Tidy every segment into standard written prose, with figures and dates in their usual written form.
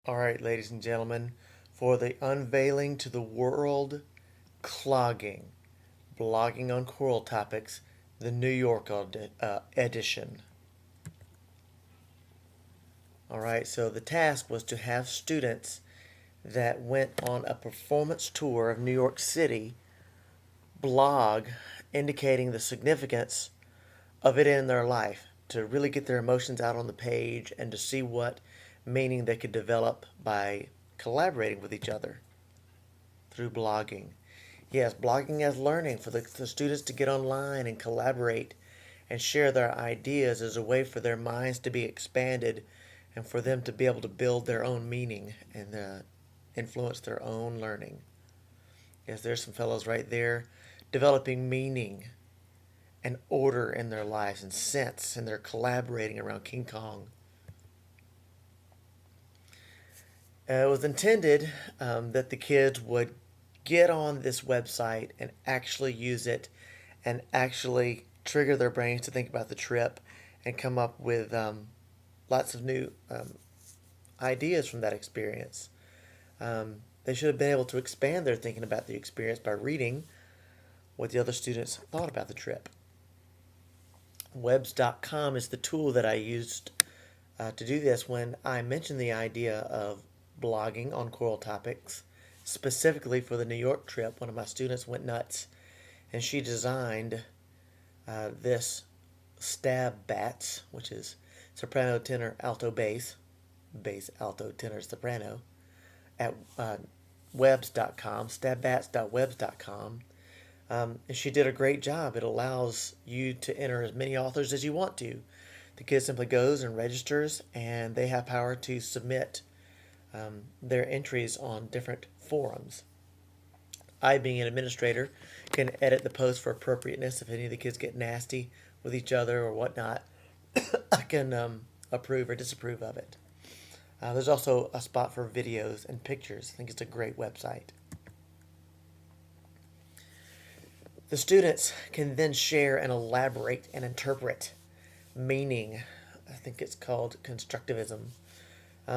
All right, ladies and gentlemen, for the unveiling to the world, clogging, blogging on choral topics, the New York edition. All right, so the task was to have students that went on a performance tour of New York City blog indicating the significance of it in their life, to really get their emotions out on the page and to see what meaning they could develop by collaborating with each other through blogging. Yes, blogging as learning for the students to get online and collaborate and share their ideas as a way for their minds to be expanded and for them to be able to build their own meaning and influence their own learning. Yes, there's some fellows right there developing meaning and order in their lives and sense, and they're collaborating around King Kong. It was intended that the kids would get on this website and actually use it and actually trigger their brains to think about the trip and come up with lots of new ideas from that experience. They should have been able to expand their thinking about the experience by reading what the other students thought about the trip. Webs.com is the tool that I used to do this when I mentioned the idea of blogging on choral topics, specifically for the New York trip. One of my students went nuts, and she designed this stab bats, which is soprano, tenor, alto, bass, bass, alto, tenor, soprano, at webs.com, stabbats.webs.com. And she did a great job. It allows you to enter as many authors as you want to. The kid simply goes and registers, and they have power to submit their entries on different forums. I, being an administrator, can edit the post for appropriateness. If any of the kids get nasty with each other or whatnot, I can approve or disapprove of it. There's also a spot for videos and pictures. I think it's a great website. The students can then share and elaborate and interpret meaning. I think it's called constructivism.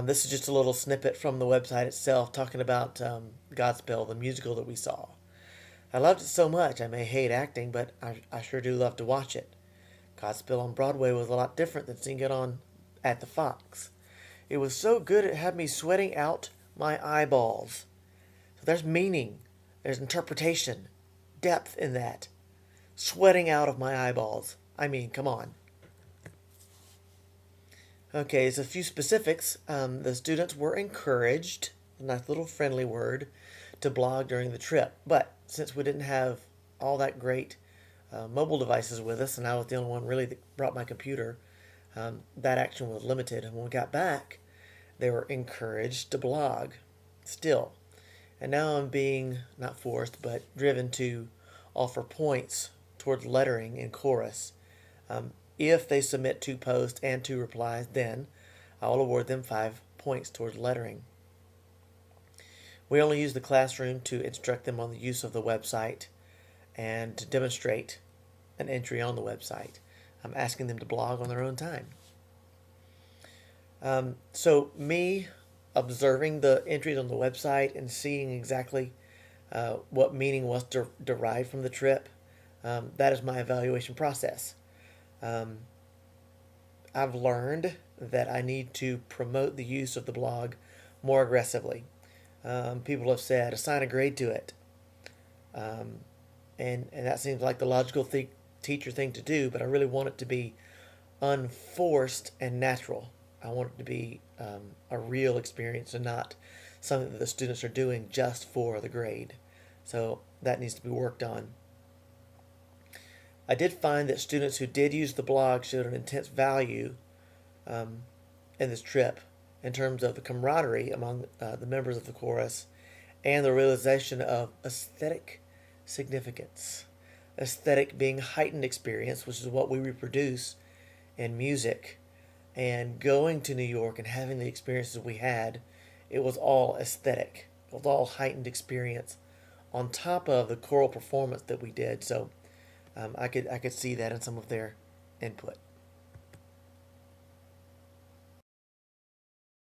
This is just a little snippet from the website itself talking about Godspell, the musical that we saw. I loved it so much. I may hate acting, but I sure do love to watch it. Godspell on Broadway was a lot different than seeing it on at the Fox. It was so good it had me sweating out my eyeballs. So there's meaning, there's interpretation, depth in that. Sweating out of my eyeballs. I mean, come on. Okay, so a few specifics. The students were encouraged, a nice little friendly word, to blog during the trip. But since we didn't have all that great mobile devices with us, and I was the only one really that brought my computer, that action was limited. And when we got back, they were encouraged to blog still. And now I'm being, not forced, but driven to offer points towards lettering in chorus. If they submit 2 posts and 2 replies, then I'll award them 5 points towards lettering. We only use the classroom to instruct them on the use of the website and to demonstrate an entry on the website. I'm asking them to blog on their own time. So me observing the entries on the website and seeing exactly what meaning was derived from the trip, that is my evaluation process. I've learned that I need to promote the use of the blog more aggressively. People have said assign a grade to it, and that seems like the logical teacher thing to do. But I really want it to be unforced and natural. I want it to be a real experience and not something that the students are doing just for the grade. So that needs to be worked on. I did find that students who did use the blog showed an intense value in this trip in terms of the camaraderie among the members of the chorus and the realization of aesthetic significance. Aesthetic being heightened experience, which is what we reproduce in music. And going to New York and having the experiences we had, it was all aesthetic. It was all heightened experience on top of the choral performance that we did. So I could see that in some of their input.